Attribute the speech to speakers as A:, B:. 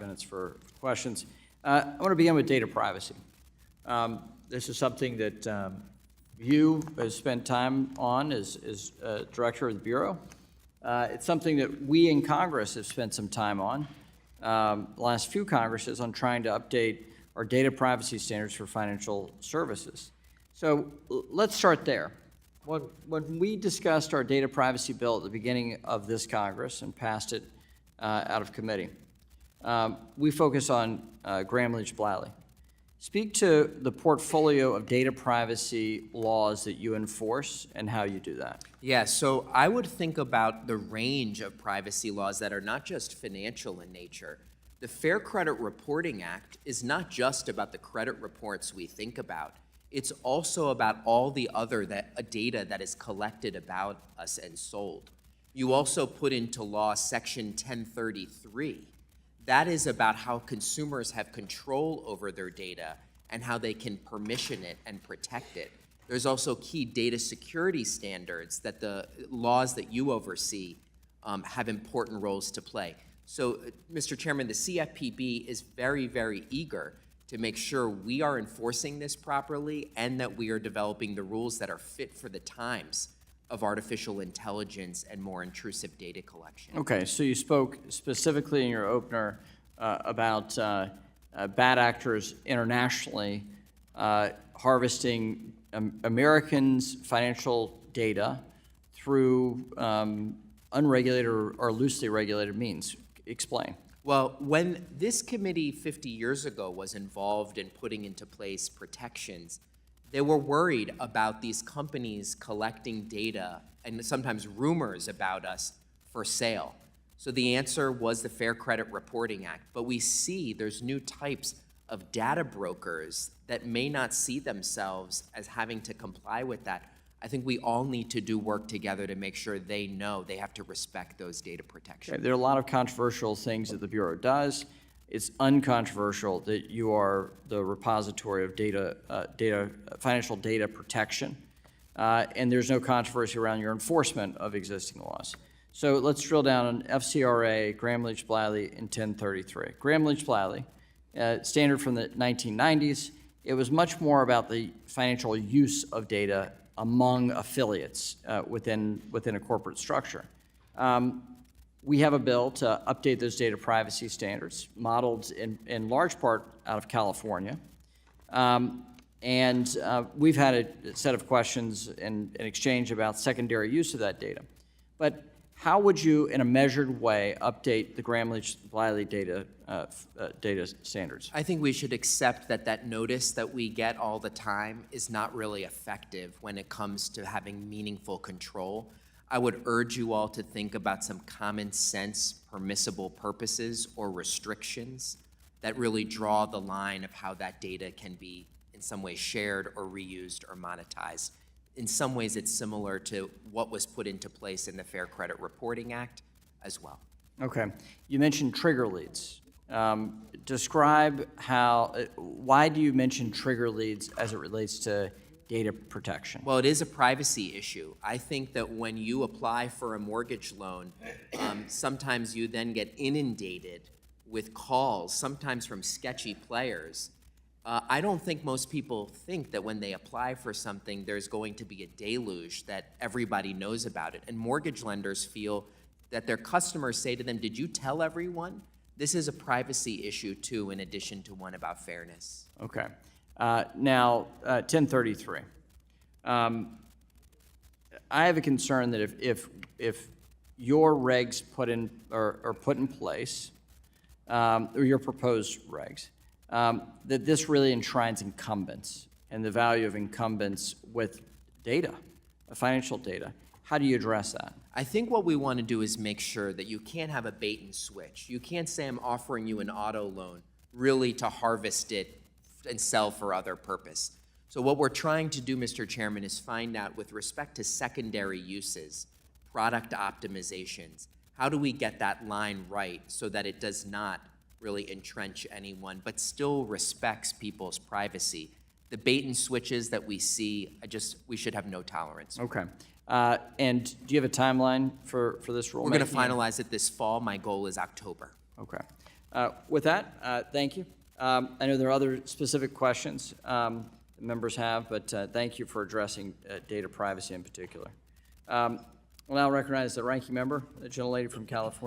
A: minutes for questions. I want to begin with data privacy. This is something that you have spent time on as director of the Bureau. It's something that we in Congress have spent some time on, the last few Congresses, on trying to update our data privacy standards for financial services. So let's start there. When we discussed our data privacy bill at the beginning of this Congress and passed it out of committee, we focused on Gramm-Leach-Bliley. Speak to the portfolio of data privacy laws that you enforce and how you do that.
B: Yeah, so I would think about the range of privacy laws that are not just financial in nature. The Fair Credit Reporting Act is not just about the credit reports we think about. It's also about all the other data that is collected about us and sold. You also put into law Section 1033. That is about how consumers have control over their data and how they can permission it and protect it. There's also key data security standards that the laws that you oversee have important roles to play. So, Mr. Chairman, the CFPB is very, very eager to make sure we are enforcing this properly and that we are developing the rules that are fit for the times of artificial intelligence and more intrusive data collection.
A: Okay, so you spoke specifically in your opener about bad actors internationally harvesting Americans' financial data through unregulated or loosely regulated means. Explain.
B: Well, when this committee 50 years ago was involved in putting into place protections, they were worried about these companies collecting data and sometimes rumors about us for sale. So the answer was the Fair Credit Reporting Act. But we see there's new types of data brokers that may not see themselves as having to comply with that. I think we all need to do work together to make sure they know they have to respect those data protections.
A: Okay, there are a lot of controversial things that the Bureau does. It's uncontroversial that you are the repository of financial data protection, and there's no controversy around your enforcement of existing laws. So let's drill down on FCRA, Gramm-Leach-Bliley, and 1033. Gramm-Leach-Bliley, standard from the 1990s, it was much more about the financial use of data among affiliates within a corporate structure. We have a bill to update those data privacy standards, modeled in large part out of California. We've had a set of questions and exchange about secondary use of that data. But how would you, in a measured way, update the Gramm-Leach-Bliley data standards?
B: I think we should accept that notice that we get all the time is not really effective when it comes to having meaningful control. I would urge you all to think about some common sense permissible purposes or restrictions that really draw the line of how that data can be in some way shared or reused or monetized. In some ways, it's similar to what was put into place in the Fair Credit Reporting Act as well.
A: Okay. You mentioned trigger leads. Describe why do you mention trigger leads as it relates to data protection?
B: Well, it is a privacy issue. I think that when you apply for a mortgage loan, sometimes you then get inundated with calls, sometimes from sketchy players. I don't think most people think that when they apply for something, there's going to be a deluge that everybody knows about it. And mortgage lenders feel that their customers say to them, did you tell everyone? This is a privacy issue, too, in addition to one about fairness.
A: Okay. Now, 1033. I have a concern that if your regs put in place, or your proposed regs, that this really enshrines incumbents and the value of incumbents with data, financial data. How do you address that?
B: I think what we want to do is make sure that you can't have a bait and switch. You can't say I'm offering you an auto loan really to harvest it and sell for other purpose. So what we're trying to do, Mr. Chairman, is find out with respect to secondary uses, product optimizations, how do we get that line right so that it does not really entrench anyone, but still respects people's privacy. The bait and switches that we see, we should have no tolerance.
A: Okay. And do you have a timeline for this rulemaking?
B: We're going to finalize it this fall. My goal is October.
A: Okay. With that, thank you. I know there are other specific questions the members have, but thank you for addressing data privacy in particular. We'll now recognize the ranking member, the gentlelady from California.